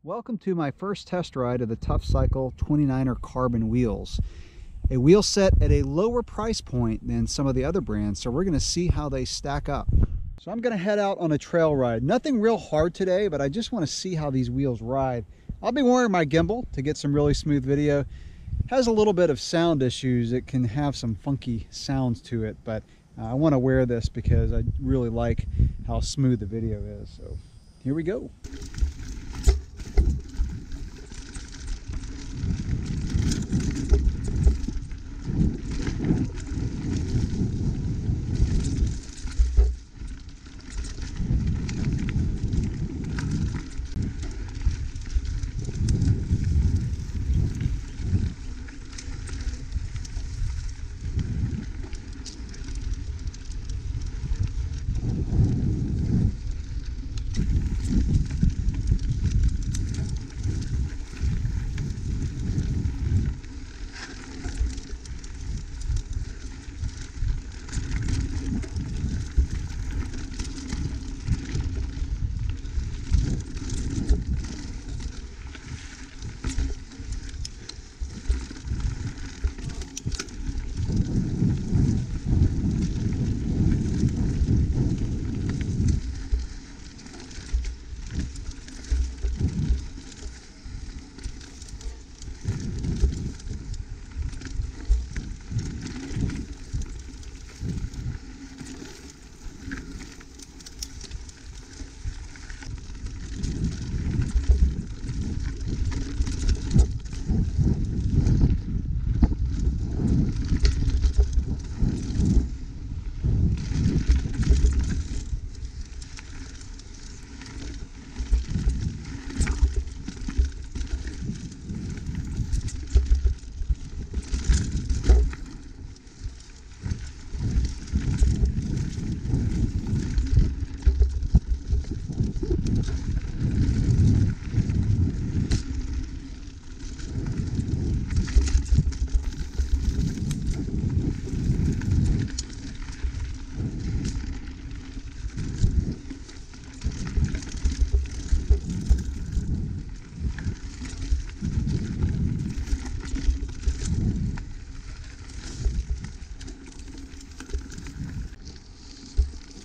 Welcome to my first test ride of the Tuff Cycle 29er carbon wheels. A wheel set at a lower price point than some of the other brands, so we're going to see how they stack up. So I'm going to head out on a trail ride. Nothing real hard today, but I just want to see how these wheels ride. I'll be wearing my gimbal to get some really smooth video. It has a little bit of sound issues. It can have some funky sounds to it, but I want to wear this because I really like how smooth the video is. So here we go.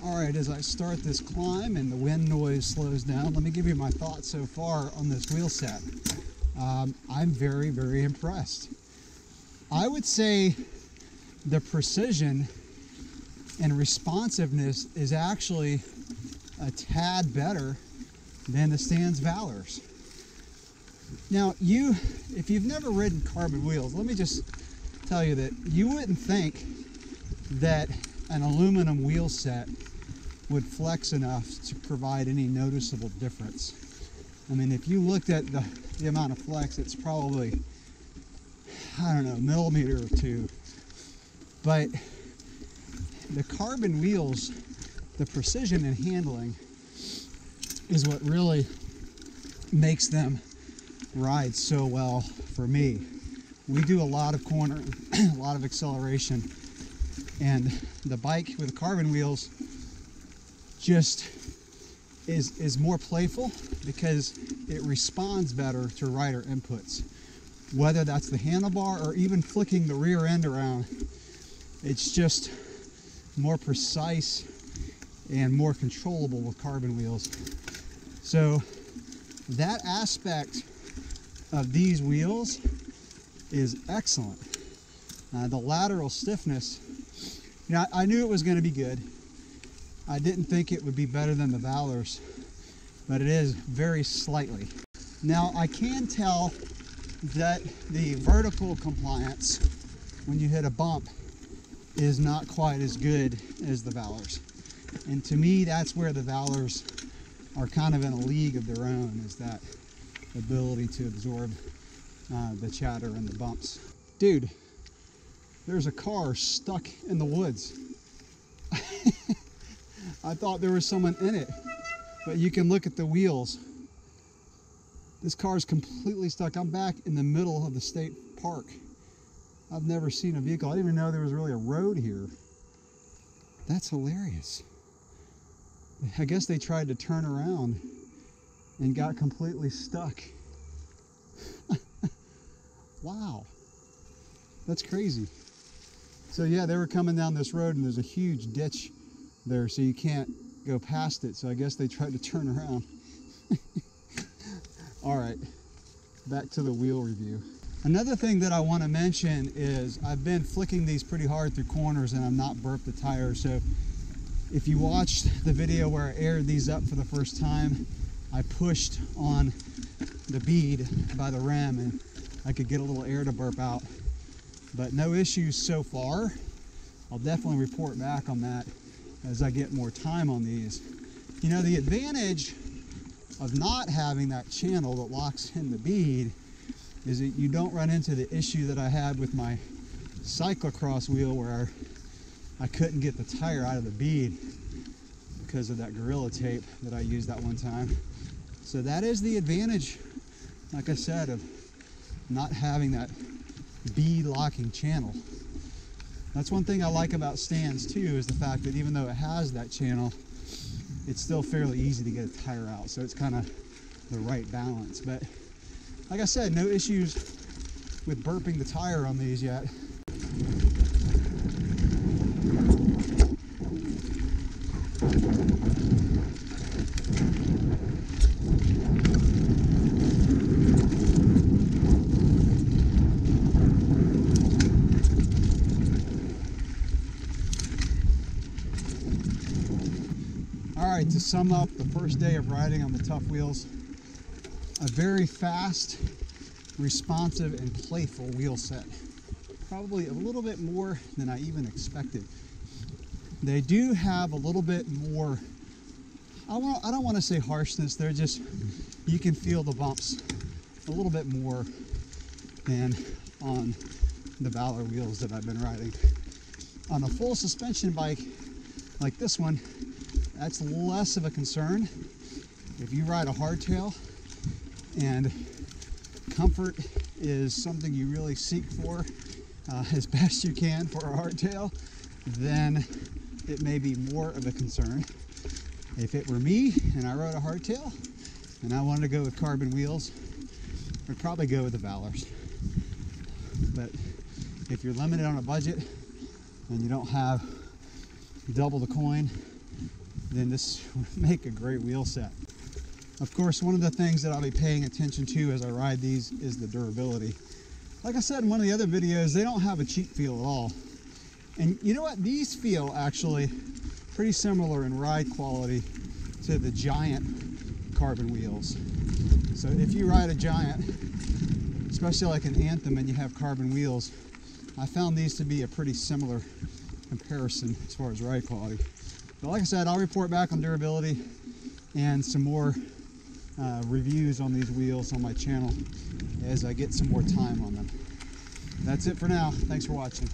Alright, as I start this climb and the wind noise slows down, let me give you my thoughts so far on this wheel set. I'm very, very impressed. I would say the precision and responsiveness is actually a tad better than the Stan's Valors. Now, if you've never ridden carbon wheels, let me just tell you that you wouldn't think that an aluminum wheel set would flex enough to provide any noticeable difference. I mean, if you looked at the amount of flex, it's probably, I don't know, a millimeter or two. But the carbon wheels, the precision in handling is what really makes them ride so well for me. We do a lot of cornering, a lot of acceleration, and the bike with the carbon wheels just is more playful because it responds better to rider inputs. Whether that's the handlebar or even flicking the rear end around, it's just more precise and more controllable with carbon wheels. So that aspect of these wheels is excellent. The lateral stiffness, you know, I knew it was going to be good. I didn't think it would be better than the Valors, but it is very slightly. Now, I can tell that the vertical compliance when you hit a bump is not quite as good as the Valors. And to me, that's where the Valors are kind of in a league of their own, is that ability to absorb the chatter and the bumps. Dude, there's a car stuck in the woods. I thought there was someone in it, but you can look at the wheels. This car is completely stuck. I'm back in the middle of the state park. I've never seen a vehicle. I didn't even know there was really a road here. That's hilarious. I guess they tried to turn around and got completely stuck. Wow, that's crazy. So yeah, they were coming down this road and there's a huge ditch there, so you can't go past it. So I guess they tried to turn around. All right, back to the wheel review. Another thing that I want to mention is I've been flicking these pretty hard through corners and I'm not burped the tire. So if you watched the video where I aired these up for the first time, I pushed on the bead by the rim and I could get a little air to burp out, but no issues so far. I'll definitely report back on that as I get more time on these. You know, the advantage of not having that channel that locks in the bead is that you don't run into the issue that I had with my cyclocross wheel where I couldn't get the tire out of the bead because of that Gorilla tape that I used that one time. So that is the advantage, like I said, of not having that bead locking channel. That's one thing I like about stands too, is the fact that even though it has that channel, it's still fairly easy to get a tire out. So it's kind of the right balance. But like I said, no issues with burping the tire on these yet. All right, to sum up the first day of riding on the Tuff wheels, a very fast, responsive, and playful wheel set. Probably a little bit more than I even expected. They do have a little bit more, I don't want to say harshness, they're just, you can feel the bumps a little bit more than on the Valor wheels that I've been riding. On a full suspension bike like this one, that's less of a concern. If you ride a hardtail and comfort is something you really seek for as best you can for a hardtail, then it may be more of a concern. If it were me and I rode a hardtail and I wanted to go with carbon wheels, I'd probably go with the Valors. But if you're limited on a budget and you don't have double the coin, then this would make a great wheel set. Of course, one of the things that I'll be paying attention to as I ride these is the durability. Like I said in one of the other videos, they don't have a cheap feel at all. And you know what? These feel actually pretty similar in ride quality to the Giant carbon wheels. So if you ride a Giant, especially like an Anthem and you have carbon wheels, I found these to be a pretty similar comparison as far as ride quality. But like I said, I'll report back on durability and some more reviews on these wheels on my channel as I get some more time on them. That's it for now. Thanks for watching.